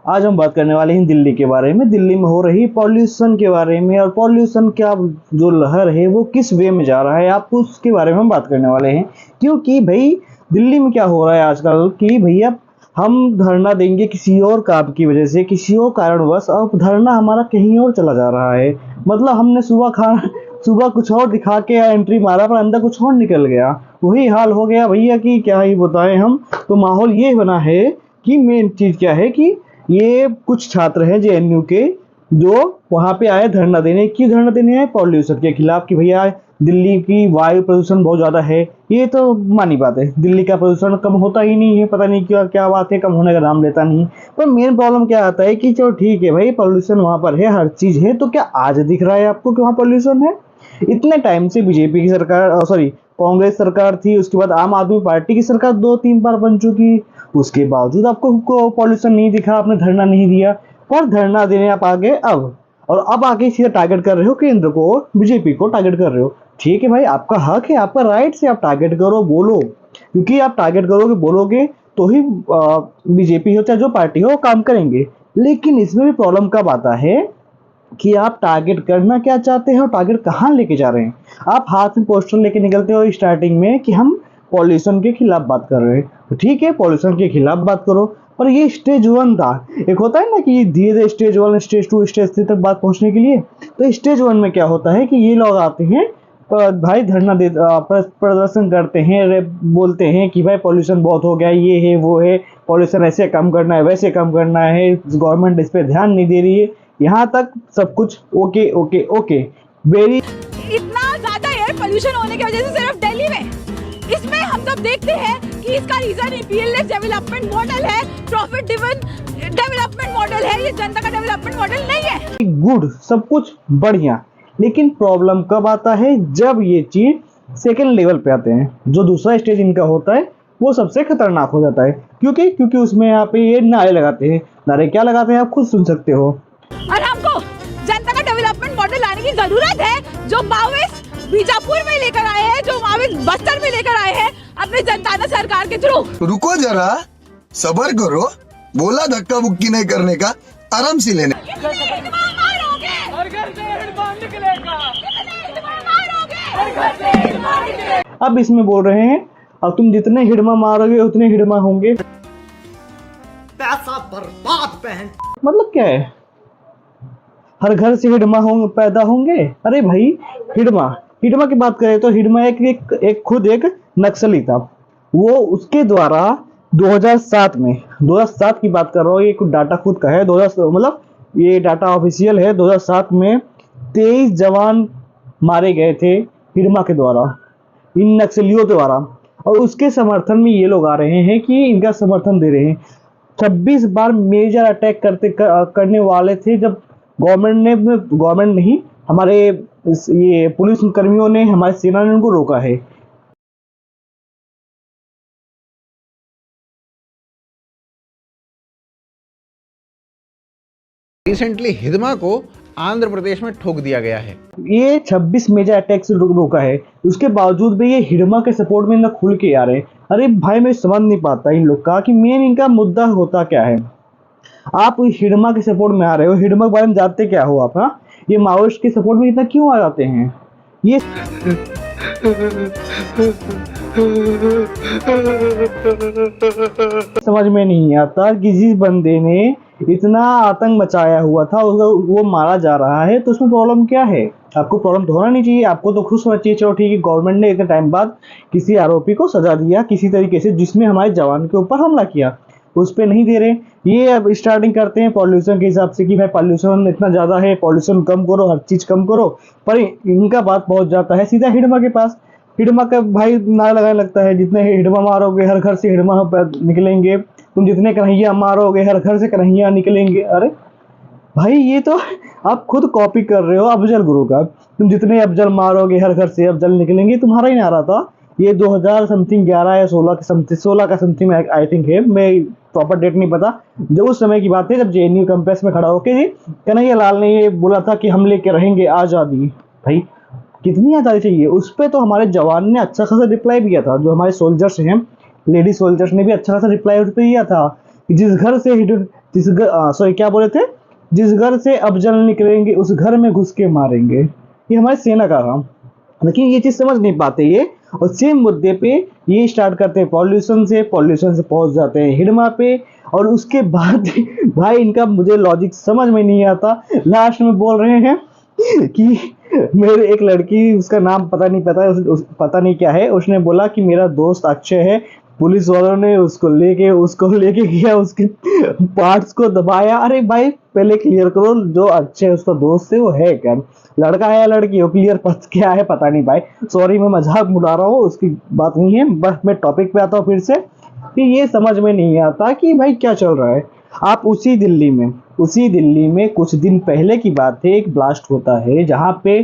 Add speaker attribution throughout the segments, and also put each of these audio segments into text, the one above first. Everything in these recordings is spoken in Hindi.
Speaker 1: आज हम बात करने वाले हैं दिल्ली के बारे में, दिल्ली में हो रही पॉल्यूशन के बारे में, और पॉल्यूशन क्या जो लहर है वो किस वे में जा रहा है, आपको उसके बारे में हम बात करने वाले हैं। क्योंकि भाई दिल्ली में क्या हो रहा है आजकल कि भैया हम धरना देंगे किसी और काम की वजह से, किसी और कारणवश, अब धरना हमारा कहीं और चला जा रहा है। मतलब हमने सुबह कुछ और दिखा के एंट्री मारा पर अंदर कुछ और निकल गया। वही हाल हो गया भैया कि क्या ही बताएं हम। तो माहौल ये बना है कि मेन चीज क्या है कि ये कुछ छात्र हैं जेएनयू के जो वहां पे आए धरना देने। क्यों धरना देने आए? पॉल्यूशन के खिलाफ कि भैया दिल्ली की वायु प्रदूषण बहुत ज्यादा है। ये तो मानी बात है, दिल्ली का प्रदूषण कम होता ही नहीं है, पता नहीं क्या क्या बात है, कम होने का नाम लेता नहीं। पर मेन प्रॉब्लम क्या आता है कि चलो ठीक है भाई पॉल्यूशन वहां पर है, हर चीज है, तो क्या आज दिख रहा है आपको कि वहाँ पॉल्यूशन है? इतने टाइम से बीजेपी की सरकार, सॉरी कांग्रेस सरकार थी, उसके बाद आम आदमी पार्टी की सरकार 2-3 बार बन चुकी, उसके बावजूद आपको पॉल्यूशन नहीं दिखा, आपने धरना नहीं दिया। पर धरना देने आप आगे अब, और अब आके सीधा टारगेट कर रहे हो केंद्र को, बीजेपी को टारगेट कर रहे हो। ठीक है भाई, आपका हक है, आपका राइट से आप टारगेट करो, बोलो, क्योंकि आप टारगेट करोगे, बोलोगे तो ही बीजेपी हो चाहे जो पार्टी हो वो काम करेंगे। लेकिन इसमें भी प्रॉब्लम कब आता है कि आप टारगेट करना क्या चाहते हो, टारगेट कहाँ लेके जा रहे हैं। आप हाथ में पोस्टर लेके निकलते हो स्टार्टिंग में कि हम पॉल्यूशन के खिलाफ बात कर रहे हैं, तो ठीक है पॉल्यूशन के खिलाफ बात करो, पर ये स्टेज 1 था। एक होता है ना कि धीरे धीरे स्टेज 1, स्टेज 2, स्टेज 3 तक बात पहुंचने के लिए। तो स्टेज 1 में क्या होता है कि ये लोग आते हैं, भाई धरना दे, प्रदर्शन करते हैं, बोलते हैं कि भाई पॉल्यूशन बहुत हो गया, ये है वो है, पॉल्यूशन ऐसे कम करना है, वैसे कम करना है, गवर्नमेंट इस पे ध्यान नहीं दे रही है। यहाँ तक सब कुछ ओके ओके ओके, वेरी।
Speaker 2: इतना ज्यादा एयर पोल्यूशन होने की वजह से सिर्फ दिल्ली में, इसमें हम सब देखते हैं कि इसका रीजन पीएलएस डेवलपमेंट मॉडल है, प्रॉफिट ड्रिवन डेवलपमेंट मॉडल है, ये जनता का डेवलपमेंट मॉडल नहीं है।
Speaker 1: गुड, सब कुछ बढ़िया, लेकिन प्रॉब्लम कब आता है? जब ये चीज सेकेंड लेवल पे आते हैं। जो दूसरा स्टेज इनका होता है वो सबसे खतरनाक हो जाता है। क्योंकि उसमें यहाँ पे ये नारे लगाते हैं। नारे क्या लगाते हैं आप खुद सुन सकते हो।
Speaker 2: और हमको जनता का डेवलपमेंट मॉडल लाने की जरूरत है। जो माओवादी बीजापुर में लेकर आए हैं, जो माओवादी बस्तर में लेकर आए हैं अपने जनता सरकार के थ्रू।
Speaker 3: रुको जरा, सबर करो, बोला धक्का मुक्की नहीं करने का, आराम से लेने।
Speaker 1: अब इसमें बोल रहे हैं अब तुम जितने हिडमा मारोगे उतने हिडमा होंगे।
Speaker 4: पैसा बर्बाद पहन।
Speaker 1: मतलब क्या है? हर घर से हिडमा होंगे, पैदा होंगे? अरे भाई हिडमा की बात करें तो हिडमा एक खुद एक नक्सली था। वो उसके द्वारा 2007 की बात कर रहा हूँ, ये कुछ डाटा खुद का है, 2000 मतलब ये डाटा ऑफिशियल है। 2007 में 23 जवान मारे गए थे हिडमा के द्वारा, इन नक्सलियों द्वारा। और उसके समर्थन में ये लोग आ रहे हैं कि इनका समर्थन दे रहे हैं। 26 बार मेजर अटैक करने वाले थे, जब गवर्नमेंट नहीं, हमारे ये पुलिस कर्मियों ने, हमारे सेना ने उनको रोका है।
Speaker 5: रिसेंटली हिडमा को आंध्र प्रदेश में ठोक दिया गया है।
Speaker 1: ये 26 मेजर अटैक से रोका है, उसके बावजूद भी ये हिडमा के सपोर्ट में इतना खुल के आ रहे हैं। अरे भाई मैं समझ नहीं पाता इन लोग का कि मेन इनका मुद्दा होता क्या है। आप हिडमा के सपोर्ट में आ रहे हो, हिडमा के बारे में जानते क्या हो आप? हाँ, ये माओइस्ट के सपोर्ट में इतना क्यों आ जाते हैं? ये समझ में नहीं आता कि जिस बंदे ने इतना आतंक मचाया हुआ था वो मारा जा रहा है, तो उसमें प्रॉब्लम क्या है? आपको प्रॉब्लम तो होना नहीं चाहिए, आपको तो खुश होना चाहिए। चलो ठीक है, गवर्नमेंट ने इतने टाइम बाद किसी आरोपी को सजा दिया किसी तरीके से, जिसने हमारे जवान के ऊपर हमला किया, उस पर नहीं दे रहे। ये अब स्टार्टिंग करते हैं पॉल्यूशन के हिसाब से कि भाई पॉल्यूशन इतना ज्यादा है, पॉल्यूशन कम करो, हर चीज कम करो। पर इनका बात पहुंच जाता है सीधा हिडमा के पास। हिडमा का भाई नारा लगाने लगता है, जितने हिडमा मारोगे हर घर से हिडमा निकलेंगे, तुम जितने कन्हैया मारोगे हर घर से कन्हैया निकलेंगे। अरे भाई ये तो आप खुद कॉपी कर रहे हो अफजल गुरु का। तुम जितने अफजल मारोगे हर घर से अफजल निकलेंगे, तुम्हारा ही नारा था। ये 2000 समथिंग 11 या 16 का समथिंग आई थिंक है, मैं प्रॉपर डेट नहीं पता। जो उस समय की बात है जब जेएनयू कैंपस में खड़ा होकर कन्हैया लाल ने ये बोला था कि हम लेके रहेंगे आज़ादी। भाई कितनी आज़ादी चाहिए? उस पर तो हमारे जवान ने अच्छा खासा रिप्लाई दिया था, जो हमारे सोल्जर्स हैं, लेडी सोल्जर्स ने भी अच्छा खासा रिप्लाई उस पर दिया था जिस घर से क्या बोले थे, जिस घर से अब जल निकलेंगे उस घर में घुस के मारेंगे। ये हमारे सेना का काम, लेकिन ये चीज समझ नहीं पाते ये। और सेम मुद्दे पे ये स्टार्ट करते हैं पॉल्यूशन से पहुंच जाते हैं हिडमा पे, और उसके बाद भाई इनका मुझे लॉजिक समझ में नहीं आता। लास्ट में बोल रहे हैं कि मेरे एक लड़की, उसका नाम पता नहीं क्या है, उसने बोला कि मेरा दोस्त अक्षय है, पुलिस वालों ने उसको लेके गया, उसके पार्ट्स को दबाया। अरे भाई पहले क्लियर करो, जो अक्षय उसका दोस्त है वो है क्या, लड़का है या लड़की हो, क्लियर क्या है पता नहीं भाई। सॉरी मैं मजाक उड़ा रहा हूँ, उसकी बात नहीं है, बस मैं टॉपिक पे आता हूँ फिर से कि ये समझ में नहीं आता कि भाई क्या चल रहा है। आप उसी दिल्ली में कुछ दिन पहले की बात है, एक ब्लास्ट होता है जहाँ पे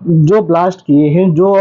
Speaker 1: जो ब्लास्ट किए हैं जो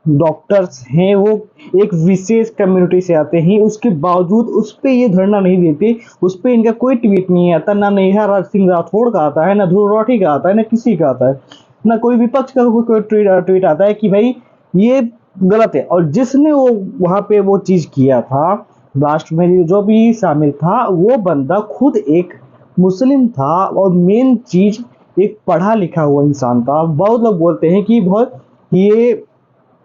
Speaker 1: डॉक्टर्स हैं वो एक विशेष कम्युनिटी से आते हैं, उसके बावजूद उस पर ये धरना नहीं देते, उस पर इनका कोई ट्वीट नहीं आता, ना नेहा सिंह राठौड़ का आता है, ना ध्रुव राठी का आता है, ना किसी का आता है, ना कोई विपक्ष का कोई ट्वीट आता है कि भाई ये गलत है। और जिसने वो वहाँ पे वो चीज किया था, ब्लास्ट में जो भी शामिल था, वो बंदा खुद एक मुस्लिम था, और मेन चीज एक पढ़ा लिखा हुआ इंसान था। बहुत लोग बोलते हैं कि बहुत ये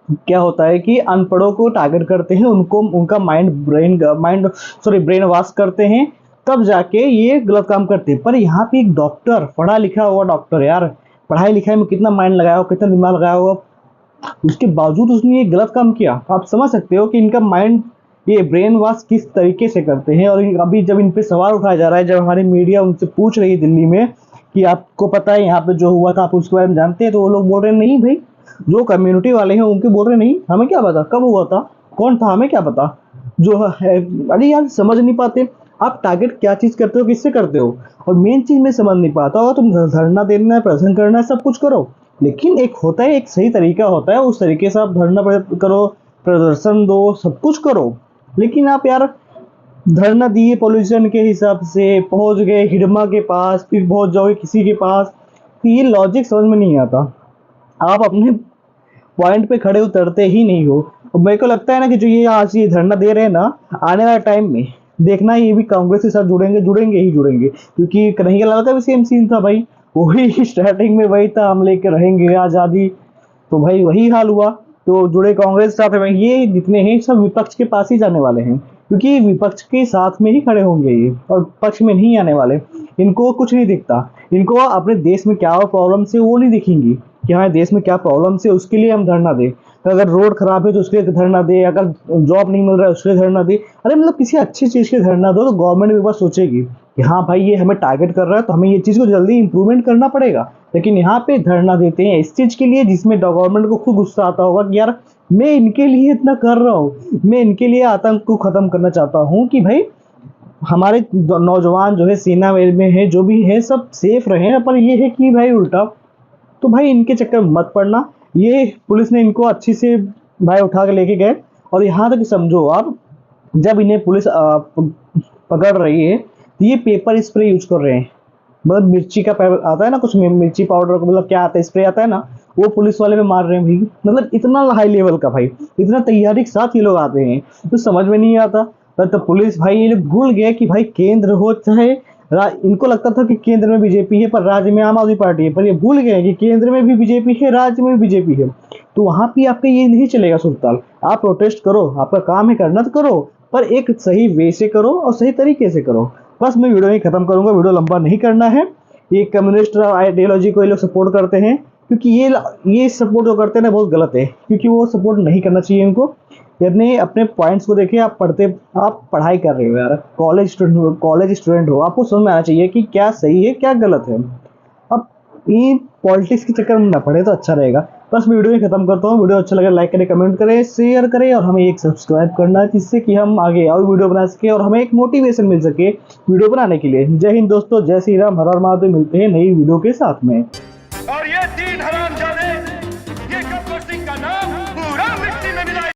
Speaker 1: क्या होता है कि अनपढ़ों को टारगेट करते हैं, उनको उनका ब्रेन वॉश करते हैं, तब जाके ये गलत काम करते हैं। पर यहाँ पे एक डॉक्टर, पढ़ा लिखा हुआ डॉक्टर, यार पढ़ाई लिखाई में कितना माइंड लगाया हो, कितना दिमाग लगाया होगा, उसके बावजूद उसने ये गलत काम किया। आप समझ सकते हो कि इनका माइंड, ये ब्रेन वॉश किस तरीके से करते हैं। और अभी जब इन पे सवाल उठाया जा रहा है, जब हमारी मीडिया उनसे पूछ रही है दिल्ली में कि आपको पता है यहाँ पे जो हुआ था, आप उसके बारे में जानते हैं, तो वो लोग बोल रहे हैं नहीं भाई, जो कम्युनिटी वाले हैं उनके बोल रहे नहीं, हमें क्या पता कब हुआ था, कौन था, हमें क्या पता जो है। अरे यार समझ नहीं पाते आप टारगेट क्या चीज करते हो, किससे करते हो। और मेन चीज में समझ नहीं पाता होगा, तुम धरना देना है, प्रदर्शन करना है, सब कुछ करो, लेकिन एक होता है, एक सही तरीका होता है, उस तरीके से आप धरना करो, प्रदर्शन दो, सब कुछ करो। लेकिन आप यार धरना दिए पॉल्यूशन के हिसाब से, पहुंच गए हिडमा के पास, फिर पहुंच जाओगे किसी के पास, तो ये लॉजिक समझ में नहीं आता। आप अपने पॉइंट पे खड़े उतरते ही नहीं हो। और मेरे को लगता है ना कि जो ये आज ये धरना दे रहे हैं ना, आने वाले टाइम में देखना ये भी कांग्रेस के साथ जुड़ेंगे, क्योंकि कन्हैया लाल का भी सेम सीन था भाई, वही स्टार्टिंग में वही था, हम लेके रहेंगे आजादी, तो भाई वही हाल हुआ, तो जुड़े कांग्रेस साथ में। ये जितने हैं सब विपक्ष के पास ही जाने वाले हैं, क्योंकि विपक्ष के साथ में ही खड़े होंगे ये, और पक्ष में नहीं आने वाले। इनको कुछ नहीं दिखता, इनको अपने देश में क्या प्रॉब्लम से वो नहीं दिखेंगी कि हमारे देश में क्या प्रॉब्लम से उसके लिए हम धरना दें। तो अगर रोड खराब है तो उसके लिए धरना दे, अगर जॉब नहीं मिल रहा है उसके लिए धरना दे। अरे मतलब किसी अच्छी चीज के धरना दो, तो गवर्नमेंट भी बस सोचेगी कि हाँ भाई ये हमें टारगेट कर रहा है, तो हमें ये चीज को जल्दी इंप्रूवमेंट करना पड़ेगा। लेकिन यहाँ पे धरना देते हैं इस चीज के लिए जिसमें गवर्नमेंट को खुद गुस्सा आता होगा कि यार मैं इनके लिए इतना कर रहा हूँ, मैं इनके लिए आतंक को खत्म करना चाहता हूँ कि भाई हमारे नौजवान जो है सेना में है, जो भी है सब सेफ रहे। पर ये है कि भाई उल्टा, तो भाई इनके चक्कर में मत पड़ना। ये पुलिस ने इनको अच्छी से भाई उठा के लेके गए, और यहाँ तक समझो आप, जब इन्हें पुलिस पकड़ रही है तो ये पेपर स्प्रे यूज कर रहे हैं, मतलब मिर्ची का आता है ना, कुछ मिर्ची पाउडर का मतलब क्या आता है, स्प्रे आता है ना, वो पुलिस वाले में मार रहे हैं भाई। मतलब इतना हाई लेवल का भाई, इतना तैयारी के साथ ये लोग आते हैं, तो समझ में नहीं आता। तो पुलिस भाई ये लोग भूल गए कि भाई केंद्र हो चाहे इनको लगता था कि केंद्र में बीजेपी है पर राज्य में आम आदमी पार्टी है, पर ये भूल गए कि केंद्र में भी बीजेपी है, राज्य में भी बीजेपी है। तो वहां पे आपका ये नहीं चलेगा सुरताल। आप प्रोटेस्ट करो, आपका काम है करना तो करो, पर एक सही वे से करो और सही तरीके से करो। बस मैं वीडियो ही खत्म करूंगा, वीडियो लंबा नहीं करना है। ये कम्युनिस्ट आइडियोलॉजी को ये लोग सपोर्ट करते हैं, क्योंकि ये सपोर्ट जो करते हैं ना बहुत गलत है, क्योंकि वो सपोर्ट नहीं करना चाहिए इनको। यदि अपने पॉइंट्स को देखिए, आप पढ़ाई कर रहे हो यार, कॉलेज स्टूडेंट हो, आपको समझ में आना चाहिए कि क्या सही है क्या गलत है। अब ये पॉलिटिक्स के चक्कर में ना पड़े तो अच्छा रहेगा। बस मैं वीडियो ही खत्म करता हूँ। वीडियो अच्छा लगे लाइक करें, कमेंट करें, शेयर करें, और हमें एक सब्सक्राइब करना, जिससे कि हम आगे और वीडियो बना सके और हमें एक मोटिवेशन मिल सके वीडियो बनाने के लिए। जय हिंद दोस्तों, जय श्री राम, हर हर महादेव। मिलते हैं नई वीडियो के साथ में।